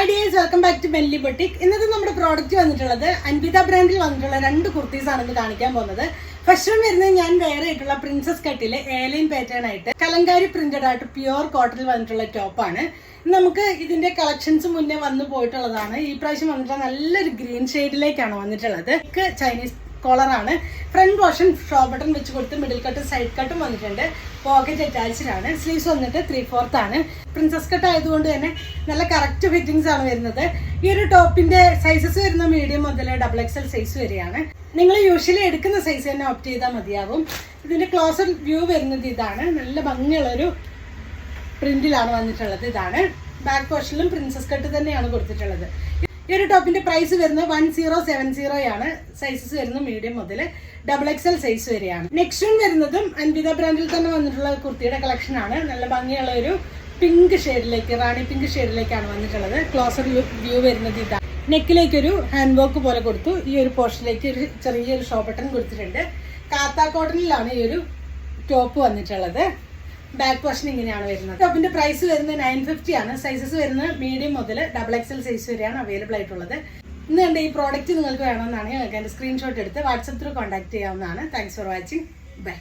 Hi dears, welcome back to Melli boutique. ഇന്നത്തെ നമ്മുടെ product വന്നിട്ടുള്ളത് അൻവിത ബ്രാൻഡിൽ വന്നിട്ടുള്ള 2 കുർത്തീസ് ആണെന്ന് കാണിക്കാൻ പോകുന്നത്. ഫസ്റ്റ് വൺ വരുന്നത് ഞാൻ വെയർ ആയിട്ടുള്ള പ്രിൻസസ് കട്ടിലെ എയർലൈൻ പാറ്റേൺ ആയിട്ട് കലങ്കാരി പ്രിന്റഡ് ആയിട്ട് പ്യുവർ കോട്ടണിൽ വന്നിട്ടുള്ള ടോപ്പാണ്. നമുക്ക് ഇതിന്റെ കളക്ഷൻസ് മുന്നേ വന്നു പോയിട്ടുള്ളതാണ്. ഈ പ്രാവശ്യം വന്നിട്ടുള്ള നല്ലൊരു ഗ്രീൻ ഷെയ്ഡിലേക്കാണ് വന്നിട്ടുള്ളത്. ചൈനീസ് കോളറാണ്. ഫ്രണ്ട് പോർഷൻ ഷോ ബട്ടൺ വെച്ച് കൊടുത്ത് മിഡിൽ കട്ടും സൈഡ് കട്ടും വന്നിട്ടുണ്ട്. പോക്കറ്റ് അറ്റാച്ച്ഡ് ആണ്. സ്ലീവ്സ് വന്നിട്ട് 3/4 ആണ്. പ്രിൻസസ് കട്ട് ആയതുകൊണ്ട് തന്നെ നല്ല കറക്റ്റ് ഫിറ്റിംഗ്സ് ആണ് വരുന്നത്. ഈ ഒരു ടോപ്പിന്റെ സൈസസ് വരുന്ന മീഡിയം മുതൽ XXL സൈസ് വരെയാണ്. നിങ്ങൾ യൂഷ്വലി എടുക്കുന്ന സൈസ് തന്നെ ഓപ്റ്റ് ചെയ്താൽ മതിയാവും. ഇതിന്റെ ക്ലോസർ വ്യൂ വരുന്നത് ഇതാണ്. നല്ല ഭംഗിയുള്ളൊരു പ്രിന്റിലാണ് വന്നിട്ടുള്ളത്. ഇതാണ് ബാക്ക് പോർഷനിലും പ്രിൻസസ് കട്ട് തന്നെയാണ് കൊടുത്തിട്ടുള്ളത്. ഈ ഒരു ടോപ്പിന്റെ പ്രൈസ് വരുന്നത് 1070 ആണ്. സൈസസ് വരുന്നത് മീഡിയം മുതൽ XXL സൈസ് വരെയാണ്. നെക്സ്റ്റ് വൺ വരുന്നതും അൻവിത ബ്രാൻഡിൽ തന്നെ വന്നിട്ടുള്ള കുർത്തിയുടെ കളക്ഷൻ ആണ്. നല്ല ഭംഗിയുള്ള ഒരു പിങ്ക് ഷെയ്ഡിലേക്ക്, റാണി പിങ്ക് ഷെയ്ഡിലേക്കാണ് വന്നിട്ടുള്ളത്. ക്ലോസർ വ്യൂ വരുന്നത് ഇതാണ്. നെക്കിലേക്ക് ഒരു ഹാൻഡ് വർക്ക് പോലെ കൊടുത്തു. ഈ ഒരു പോർഷനിലേക്ക് ഒരു ചെറിയൊരു ഷോ ബട്ടൺ കൊടുത്തിട്ടുണ്ട്. കാത്താ കോട്ടണിലാണ് ഈ ഒരു ടോപ്പ് വന്നിട്ടുള്ളത്. ബാക്ക് പോർഷൻ ഇങ്ങനെയാണ് വരുന്നത്. ടോപ്പിന്റെ പ്രൈസ് വരുന്നത് 950 ആണ്. സൈസസ് വരുന്നത് മീഡിയം മുതൽ XXL സൈസ് വരെയാണ് അവൈലബിൾ ആയിട്ടുള്ളത്. ഇന്ന് കണ്ട ഈ പ്രോഡക്റ്റ് നിങ്ങൾക്ക് വേണമെന്നാണെങ്കിൽ നിങ്ങൾക്ക് എൻ്റെ സ്ക്രീൻഷോട്ട് എടുത്ത് വാട്സപ്പ് ത്രൂ കോൺടാക്ട് ചെയ്യാവുന്നതാണ്. Thanks for watching.